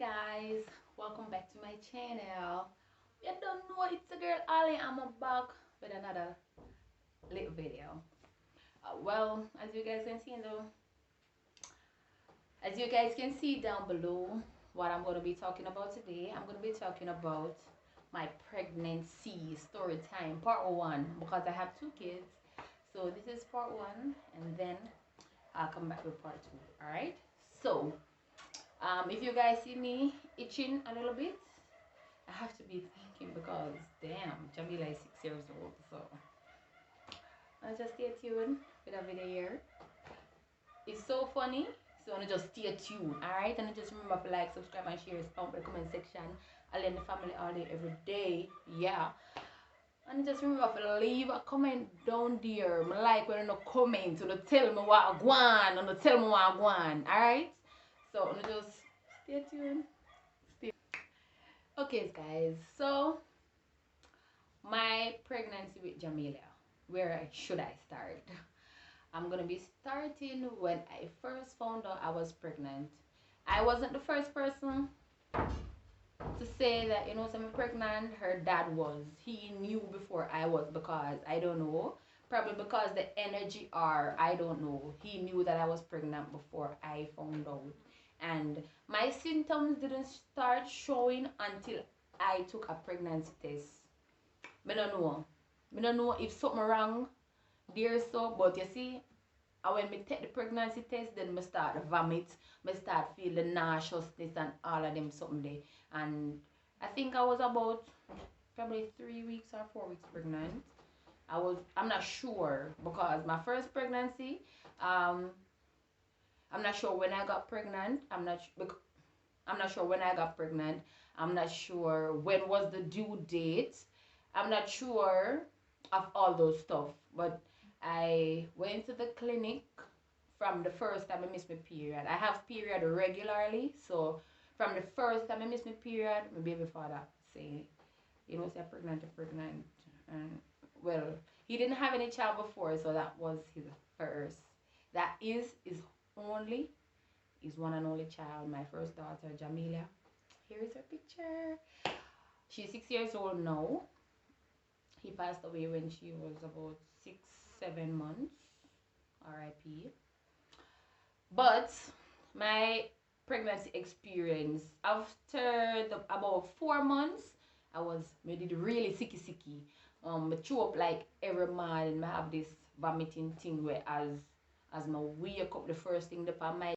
Guys, welcome back to my channel. You don't know, it's the girl Ali. I'm back with another little video. Well, as you guys can see down below, what I'm going to be talking about today, I'm going to be talking about my pregnancy story time part 1, because I have 2 kids. So this is part 1, and then I'll come back with part 2. All right. So if you guys see me itching a little bit, I have to be thinking because damn, Jahmilia is 6 years old. So I'll just stay tuned with a video here. It's so funny. So I just stay tuned, alright? And just remember to like, subscribe, and share, spam the comment section. I'll in the family all day, every day. Yeah. And just remember to leave a comment down there. I like when you no comment, so tell me what I want, and tell me what I want, alright? So just stay tuned. Okay, guys. So my pregnancy with Jahmilia. Where should I start? I'm gonna be starting when I first found out I was pregnant. I wasn't the first person to say that, you know, I'm pregnant. Her dad was. He knew before I was, because I don't know. Probably because the energy, or I don't know. He knew that I was pregnant before I found out. And my symptoms didn't start showing until I took a pregnancy test. I don't know. I don't know if something wrong there, so, but you see, when I take the pregnancy test, then I start vomit, I start feeling nauseousness and all of them something there. And I think I was about probably 3 weeks or 4 weeks pregnant. I'm not sure, because my first pregnancy, I'm not sure when I got pregnant. I'm not sure when I got pregnant. I'm not sure when was the due date. I'm not sure of all those stuff. But I went to the clinic from the first time I missed my period. I have period regularly, so from the first time I missed my period, my baby father say, you know, say pregnant. And well, he didn't have any child before, so that was his first. That is his one and only child, my first daughter, Jahmilia. Here is her picture. She's 6 years old now. He passed away when she was about 6-7 months. R.I.P. But my pregnancy experience, after about 4 months, I did really sicky. I threw up like every morning. I have this vomiting thing where as I wake up, the first thing upon my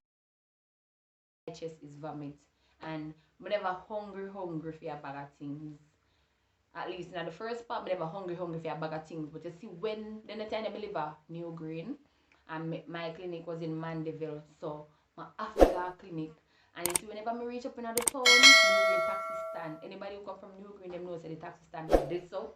chest is vomit. And I never hungry for a bag of things. At least in the first part, I never hungry for a bag of things. But you see, when then the time I live a New Green, and my clinic was in Mandeville, so my after that clinic. And you see, whenever I reach up in the town, New Green taxi stand. Anybody who come from New Green, them knows that the taxi stand is this so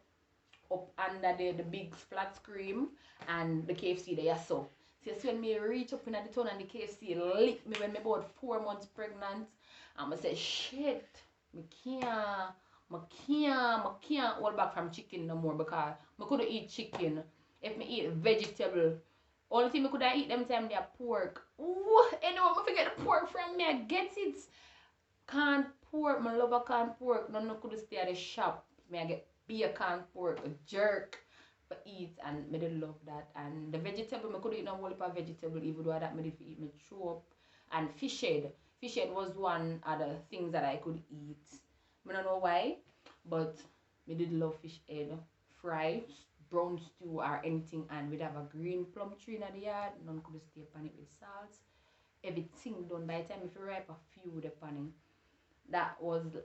up under the big flat screen and the KFC there. So you see, when me reach up in the town and the KFC lick me when me about 4 months pregnant, and I said, shit, I can't hold back from chicken no more, because I couldn't eat chicken. If me eat vegetable, only thing I could eat them time they are pork. Ooh, anyway, I forget the pork from me. I get it. Canned pork, I love a canned pork. None could stay at the shop. Me I get canned pork, a jerk for eat, and I did love that. And the vegetable, I could eat no whole heap of vegetable, even though that I did eat me chew up. And fish head. Fish head was one of the things that I could eat. I don't know why, but I did love fish head. Fry, brown stew, or anything, and we'd have a green plum tree in the yard. None could stay upon it with salt. Everything done. By the time if you ripe a few upon it. That was,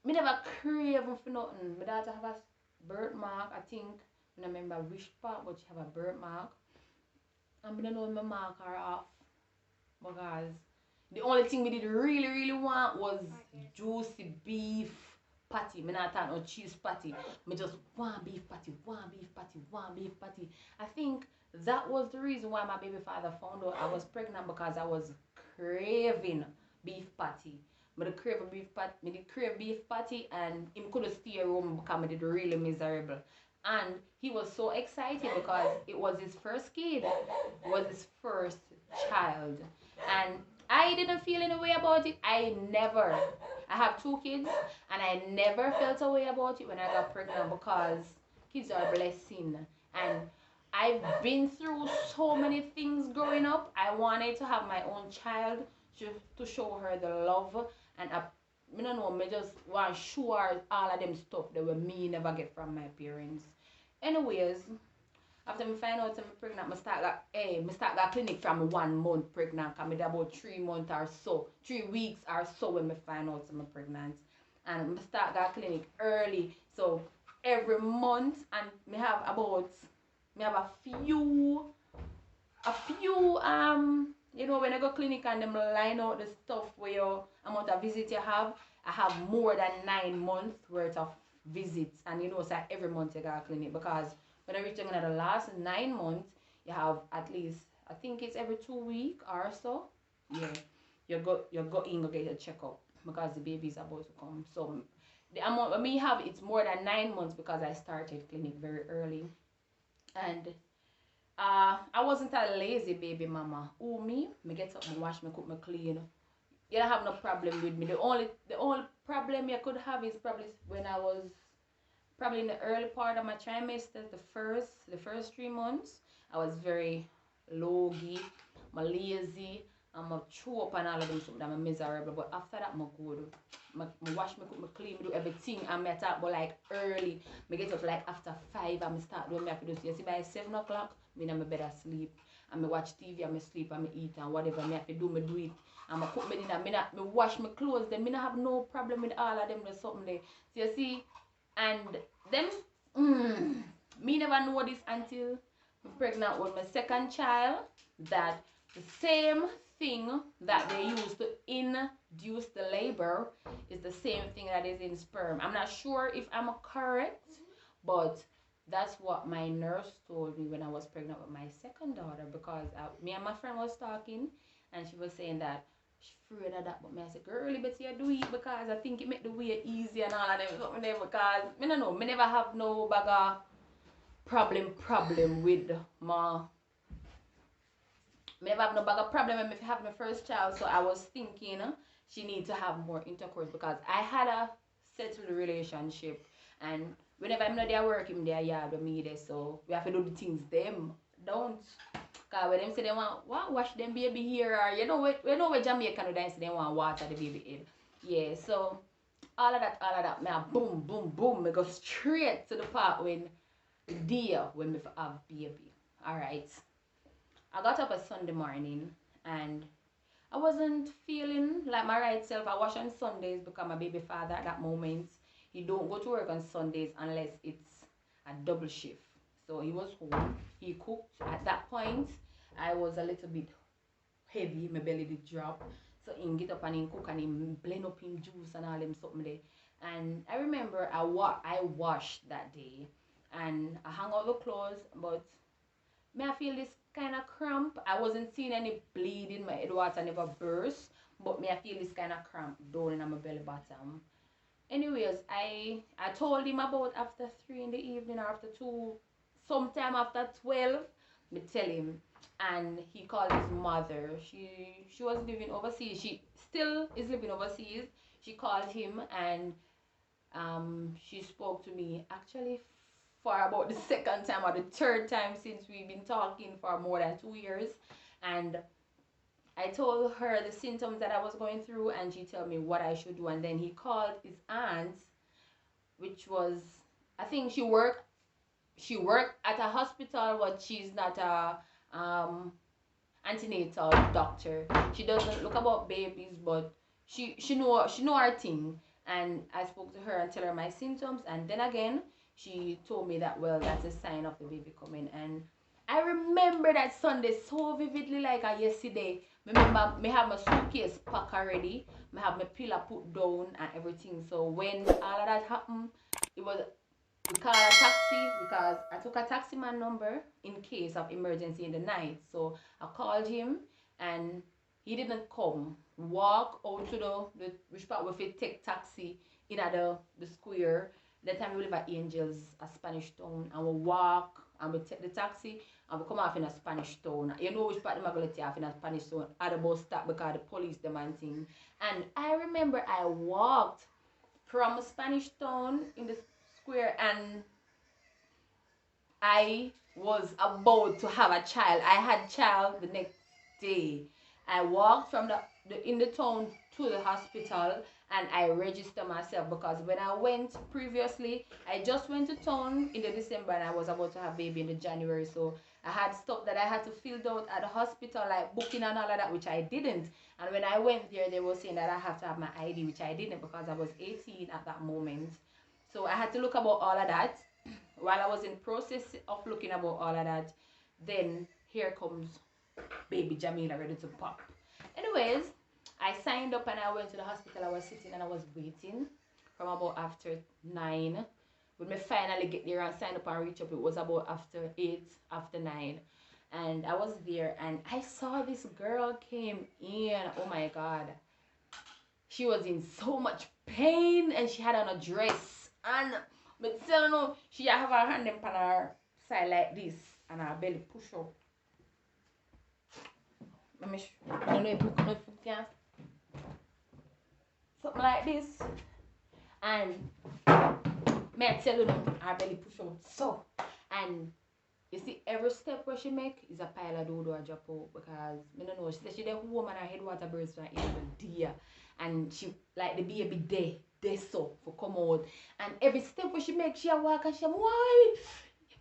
me never crave for nothing. My daughter have a birthmark, I think. I don't remember which part, but she have a birthmark. And I don't know when my mark her off, because the only thing we did really want was juicy beef patty. Me not talk no cheese patty. Me just want beef patty. I think that was the reason why my baby father found out I was pregnant, because I was craving beef patty. Me did crave beef patty, and him couldn't stay home because I did really miserable. And he was so excited because it was his first kid, it was his first child. And I didn't feel any way about it. I never. I have 2 kids, and I never felt a way about it when I got pregnant because kids are a blessing. And I've been through so many things growing up. I wanted to have my own child to show her the love, and I don't know, me just want to show her all of them stuff that me never get from my parents. Anyways, after me find out I'm pregnant, me start got clinic from 1 month pregnant. Cause me dey about 3 months or so, 3 weeks or so when me find out I'm pregnant. And me start got clinic early. So every month, and me have a few you know, when I go clinic and them line out the stuff where your amount of visit you have, I have more than 9 months worth of visits. And you know, so every month you got a clinic, because when I reach in the last 9 months, you have at least, I think it's every 2 weeks or so. Yeah, you go in, go get a checkup because the baby is about to come. So the amount of me have, it's more than 9 months because I started clinic very early. And I wasn't a lazy baby mama. Oh, me get up, me wash, me cook, me clean. You don't have no problem with me. The only problem you could have is probably when I was probably in the early part of my trimester, the first 3 months. I was very logy, I'm lazy, I'm a chew up and all of them stuff that I'm miserable. But after that, I'm good. I wash, me cook, me clean, me do everything. And I talk about like early. I get up like after 5 and I start doing me have to do. You see, by 7 o'clock, me in my bed asleep. And I watch TV and I sleep and I eat and whatever me have to do, me do it. And I cook me dinner, me wash my clothes. Then I have no problem with all of them. There's something there. So you see, and them, me never know this until I'm pregnant with my second child, that the same thing that they use to induce the labor is the same thing that is in sperm. I'm not sure if I'm correct, but that's what my nurse told me when I was pregnant with my second daughter, because me and my friend was talking and she was saying that she's afraid of that. But me I said, girl, but you do it because I think it make the way easy and all of them something there, because me no know, me never have no bag problem with my me never have no bag of problem when I have my first child. So I was thinking she need to have more intercourse, because I had a settled relationship, and whenever I'm not there working there yard with me there, so we have to do the things them don't. Cause when them say they want wash them baby here, or you know where Jamaican do, they say they want water the baby head. Yeah, so all of that, me a boom, boom, boom, me go straight to the part when the day when me have baby. Alright. I got up a Sunday morning and I wasn't feeling like my right self. I wash on Sundays because my baby father at that moment, he don't go to work on Sundays unless it's a double shift. So he was home, he cooked. At that point, I was a little bit heavy, my belly did drop. So he get up and he cook and he blend up him juice and all them something there. And I remember I washed that day and I hung out the clothes, but may I feel this kind of cramp. I wasn't seeing any bleeding, my head water never burst, but may I feel this kind of cramp down in my belly bottom. Anyways, I told him about after 3 in the evening or after 2, sometime after 12, me tell him, and he called his mother. She was living overseas. She still is living overseas. She called him and she spoke to me actually for about the second time or the third time since we've been talking for more than 2 years. And I told her the symptoms that I was going through, and she told me what I should do. And then he called his aunt, which was, I think she worked at a hospital, but she's not a antenatal doctor. She doesn't look about babies, but she know her thing. And I spoke to her and tell her my symptoms, and then again she told me that, well, that's a sign of the baby coming. And I remember that Sunday so vividly, like yesterday. Remember, me have my suitcase packed already. Me have my pillow put down and everything. So when all of that happened, it was, we called a taxi because I took a taxi man number in case of emergency in the night. So I called him and he didn't come. Walk out to the which part we fit take taxi in at the square. That time we live at Angels, a Spanish town, and we walk and we take the taxi and we come off in a Spanish town. You know which part them are going to take off in a Spanish town at the bus stop because the police them and thing. And I remember I walked from a Spanish town in the square, and I was about to have a child. I had child the next day. I walked from in the town to the hospital, and I registered myself because when I went previously, I just went to town in the December and I was about to have baby in the January. So I had stuff that I had to fill out at the hospital, like booking and all of that, which I didn't. And when I went there, they were saying that I have to have my ID, which I didn't because I was 18 at that moment. So I had to look about all of that. While I was in process of looking about all of that, then here comes baby Jahmilia ready to pop. Anyways, I signed up and I went to the hospital. I was sitting and I was waiting from about after 9. When me finally get there and sign up and reach up, it was about after 8, after 9. And I was there and I saw this girl came in. Oh my God. She was in so much pain and she had on a dress. And me tell you, she have her hand on her side like this and her belly push up. I don't know if you can. Something like this. And may I tell you, her belly push out so. And you see, every step where she make is a pile of dodo or drop out because I don't know. She said she there home and her head water burst from every day. And she like the baby they so for come out. And every step where she make, she a walk and she why?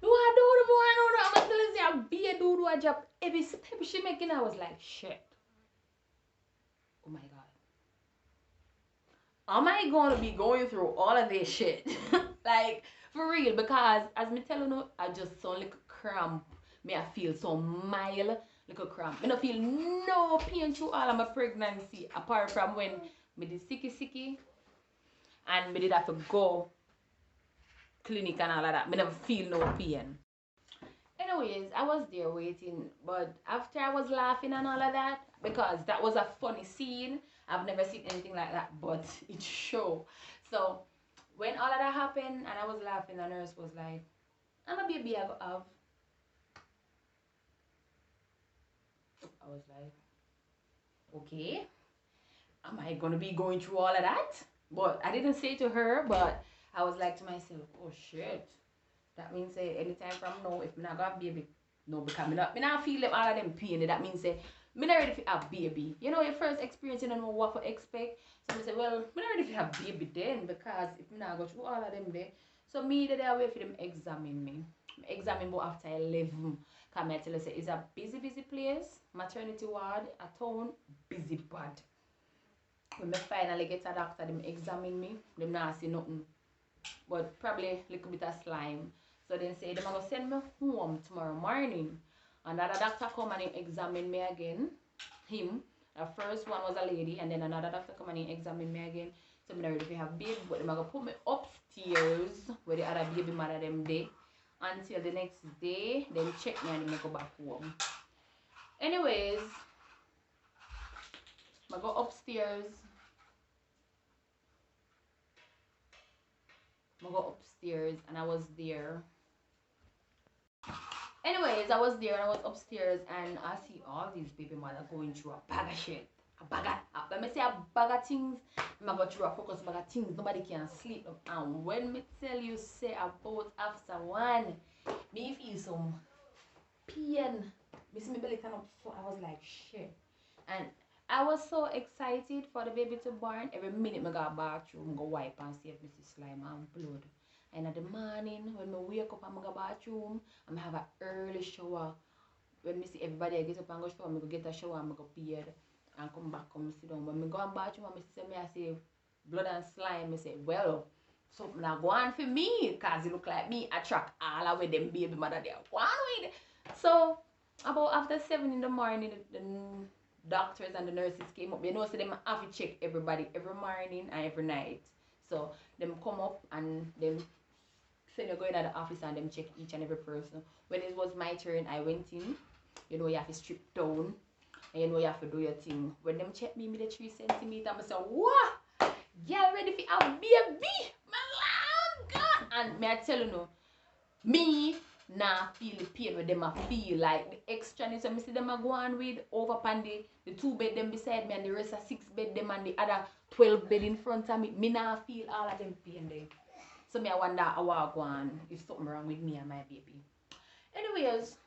You want to do the boy? I'm telling you, I'll be a do a job. Every step she making, I was like, shit. Oh my God. Am I going to be going through all of this shit? Like, for real. Because, as me telling you, I just saw like a cramp. Me I feel so mild, like a cramp. Me don't feel no pain through all of my pregnancy. Apart from when me did sicky. And me did have to go clinic and all of that. Me never feel no pain. Anyways, I was there waiting, but after I was laughing and all of that, because that was a funny scene. I've never seen anything like that, but it show. So when all of that happened and I was laughing, the nurse was like, I'm a baby I go have. I was like, okay, am I gonna be going through all of that? But I didn't say to her, but I was like to myself, oh shit. That means say anytime from now, if me not got baby, no, because me not feel them all of them pain. That means say me not ready to have baby. You know, your first experience, you don't know what to expect. So I say, well, me not ready to have baby then because if me not go through all of them there. So me the day I wait for them examine me. Examine but after 11. Because I tell you say it's a busy place. Maternity ward, a town, busy bad. When me finally get a doctor, them examine me, them not see nothing. But probably a little bit of slime. So then say they're going to send me home tomorrow morning. Another doctor come and examine me again. Him. The first one was a lady and then another doctor come and examine me again. So I'm not ready to have baby, but they're going to put me upstairs where the other baby mother them day. Until the next day, then check me and then go back home. Anyways, I go upstairs. I go upstairs and I was there. Anyways, I was there and I was upstairs and I see all these baby mothers going through a bag of shit. A bag of, let me say a bag of things. I go through a focus bag of things. Nobody can sleep. And when me tell you say about after 1, me feel some pain. Me see my belly turn up so I was like shit. And I was so excited for the baby to born. Every minute I go to the bathroom, go wipe and see if I see slime and blood. And in the morning, when I wake up and I go to the bathroom, I have an early shower. When I see everybody I get up and go shower, I go get a shower and I go beard and come back, come sit down. When I go to the bathroom, I see blood and slime. I say, well, something not go on for me, because it look like me attract all of them baby mother there. One with. So, about after 7 in the morning, the doctors and the nurses came up. You know, so they have to check everybody every morning and every night. So, them come up and them say they go in at the office and them check each and every person. When it was my turn, I went in. You know, you have to strip down. And you know, you have to do your thing. When them check me with the 3 centimeters, I say, what? Girl ready for a baby? My Lord God! And may I tell you no, me, nah feel the pain with them I feel like the extra so me see them a go on with over upon the 2 bed them beside me and the rest of 6 bed them and the other 12 bed in front of me. Me nah feel all of them pain there. So me I wonder how I go on if something wrong with me and my baby. Anyways,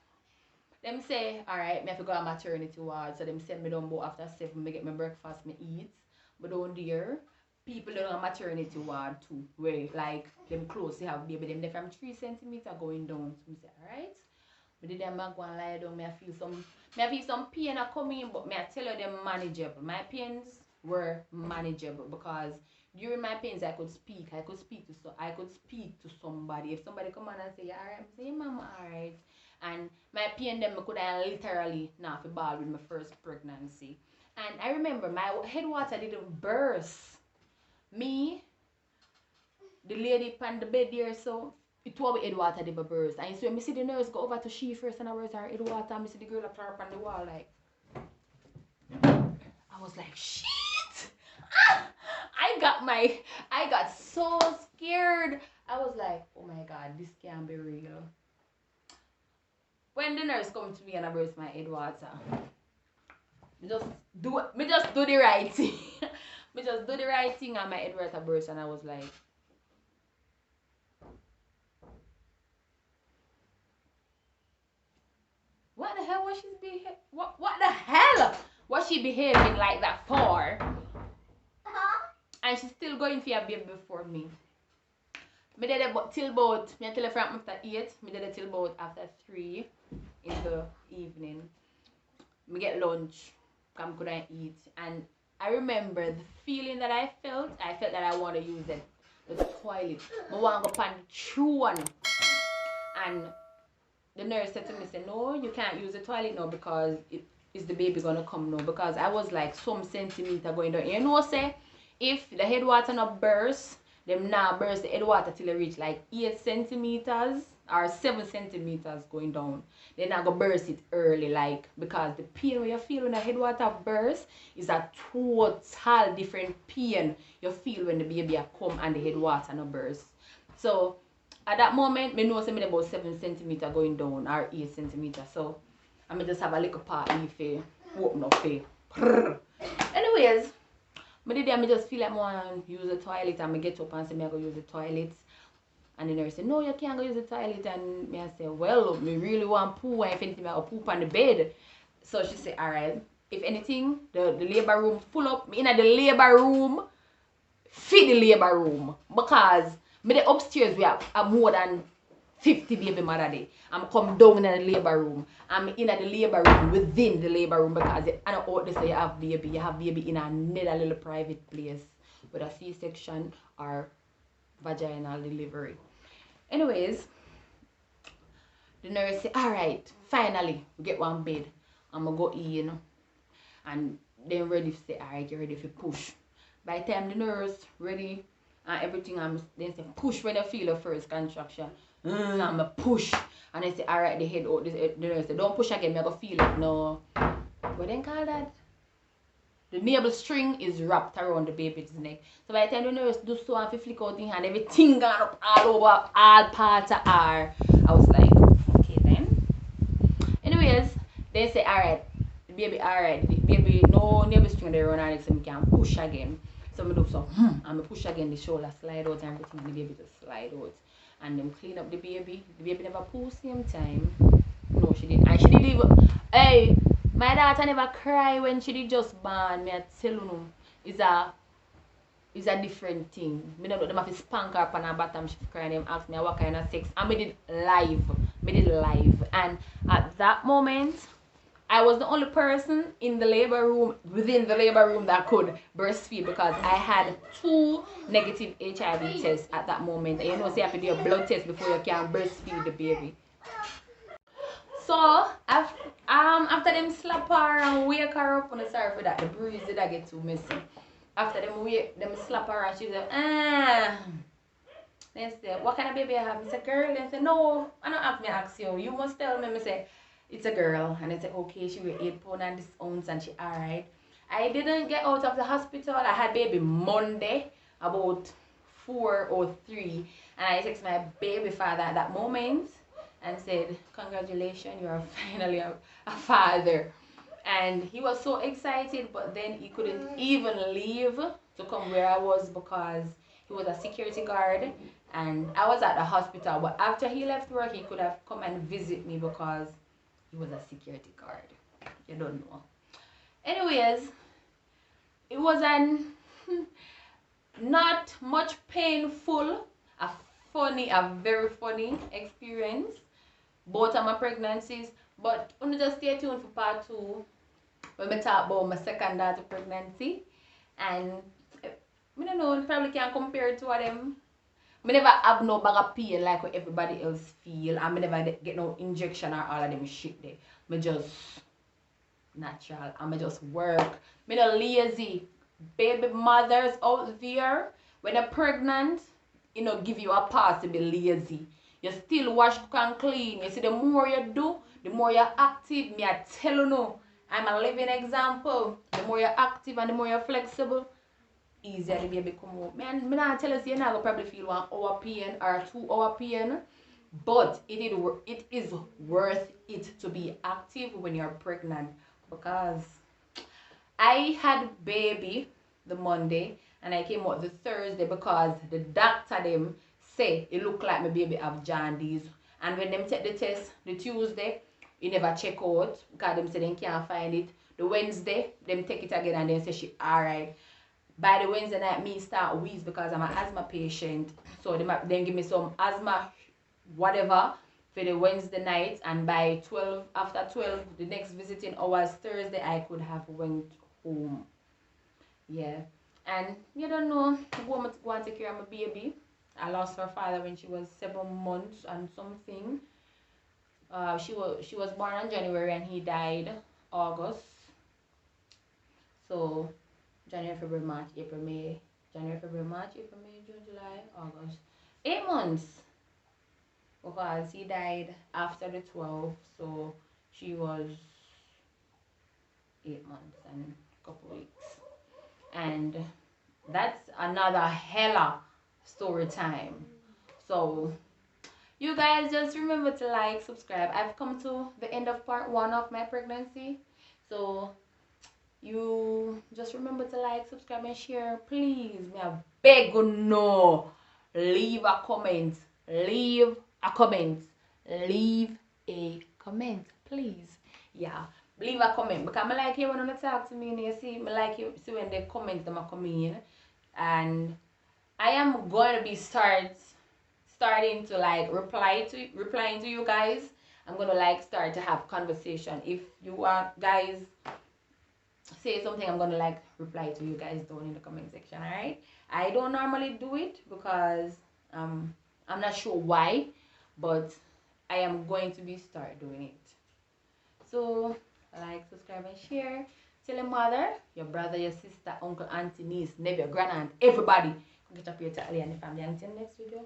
them say, alright, me have to go on maternity ward. So them send me down about after 7, me get my breakfast, me eat. But down there, people down on maternity ward too. Where like them close they have baby, them there from 3 centimeters going down. So me say, alright. But then I go and lie down, me I feel some pain a coming, but me I tell you them manageable. My pains were manageable because during my pains I could speak. I could speak to somebody. If somebody come on and say, alright, I say, yeah, mama, alright. And my pain them could I literally not feel bad with my first pregnancy. And I remember my head water didn't burst. Me, the lady on the bed there, so it was with head water did burst. And so when I see the nurse go over to she first and I was her head water, and I see the girl up on the wall like I was like, shit! Ah! I got so scared. I was like, oh my god, this can't be real. When the nurse come to me and I burst my head water, me just do the right thing. Me just do the right thing and my head water burst and I was like, what the hell was she behaving? What the hell was she behaving like that for? And she's still going for a baby before me. Me did it till about, me tell her from after 8, me did it till about after 3 in the evening. Me get lunch, come couldn't eat. And I remember the feeling that I felt that I want to use the toilet. I want to go on the true one. And the nurse said to me, say, no, you can't use the toilet now because is the baby gonna come now? Because I was like some centimeter going down. You know, say, if the head water not burst, them now burst the head water till it reach like 8 centimeters or 7 centimeters going down. Then I go burst it early, like, because the pain when you feel when the head water burst is a total different pain you feel when the baby come and the head water not burst. So at that moment, I know something about 7 centimeters going down or 8 centimeters. So I just have a little part if you open up here. Anyways, I just feel like I want to use the toilet and I get up and say I go use the toilet. And the nurse said, no, you can't go use the toilet. And me I say, well, me really want poo, and if anything, I go poop on the bed. So she said, alright, if anything, the labor room full up, me in the labor room, feed the labor room. Because me the upstairs we have more than 50 baby mother there. I'm come down in the labor room. I'm in the labor room, within the labor room, because I don't out there say you have baby in another little private place with a C-section or vaginal delivery. Anyways, the nurse said, alright, finally, we get one bed. I'm going to go in. And then ready to say, alright, you're ready to push. By the time the nurse ready and everything, then say, push when you feel the first contraction. I'm a push. And they say, alright, the head out. The nurse say, don't push again, I'm going to feel it. No. What then call that? The navel string is wrapped around the baby's neck. So by the time the nurse do so and flick out in hand, everything gone up all over, all parts of her. I was like, okay then. Anyways, they say, alright, the baby, alright, the baby, no navel string there around her neck, so we can push again. So I do so, and I push again, the shoulder slide out and everything, and the baby just slide out. And them clean up the baby. The baby never poo same time. No, she didn't. And she didn't even, hey, my daughter never cry when she did just born. Me I tell you, it's a different thing. Me don't know them have to spank her up on her bottom. She cry and them ask me what kind of sex. And me did live. And at that moment, I was the only person in the labor room, within the labor room, that could breastfeed because I had 2 negative HIV tests at that moment. And you know, so you have to do a blood test before you can breastfeed the baby. So after them slap her and wake her up, and sorry for that, the bruise did I get too messy. After them slap her and she said, They say, what kind of baby I have? I said, girl. They say, no, I don't have me ask you. You must tell me. I say, it's a girl. And they say, okay, she weigh 8 pounds and this ounce and she alright. I didn't get out of the hospital. I had baby Monday about 4 or 3. And I text my baby father at that moment. and said, "Congratulations, you are finally a father." And he was so excited, but then he couldn't even leave to come where I was because he was a security guard and I was at the hospital. But after he left work, he could have come and visit me because he was a security guard. You don't know. Anyways, it was an not much painful, a very funny experience. Both of my pregnancies. But only just stay tuned for part 2 when we talk about my second daughter pregnancy. And I don't know, probably can't compare it to what them. I never have no bag of pain like what everybody else feel. And I never get no injection or all of them shit there. I just natural. I just work. I not lazy. Baby mothers out there, when you're pregnant, give you a pass to be lazy. You still wash, cook and clean. You see, the more you do, the more you're active. Me, I tell you no. I'm a living example. The more you're active and the more you're flexible, easier the baby come out. Man, me not tell you, you're not gonna probably feel 1 hour pain or 2 hour pain. But it is worth it to be active when you're pregnant. Because I had baby the Monday and I came out the Thursday because the doctor them say it look like my baby have jaundice. And when them take the test the Tuesday, it never check out because them say they can't find it. The Wednesday, them take it again and then say she alright. By the Wednesday night, me start wheeze because I'm an asthma patient. So they give me some asthma whatever for the Wednesday night, and by 12, after 12, the next visiting hours Thursday, I could have went home. Yeah. And you don't know, go and take care of my baby. I lost her father when she was 7 months and something. She was born in January and he died August. So January, February, March, April, May. January, February, March, April, May, June, July, August. 8 months. Because he died after the 12th, so she was 8 months and a couple weeks. And that's another hella story time. So you guys just remember to like, subscribe. I've come to the end of part 1 of my pregnancy. So you just remember to like, subscribe and share. Please, me I beg you no. Leave a comment. Leave a comment. Leave a comment, please. Yeah, leave a comment because I like you when you talk to me and you see, I like you see when the comments them are coming in. And I am going to be starting to like replying to you guys. I'm gonna like start to have conversation. If you want guys say something, I'm gonna like reply to you guys down in the comment section. All right, I don't normally do it because I'm not sure why, but I am going to be start doing it. So like, subscribe and share. Tell your mother, your brother, your sister, uncle, auntie, niece, nephew, grandaunt, everybody. Get up here to ALLI and the family. Until next video.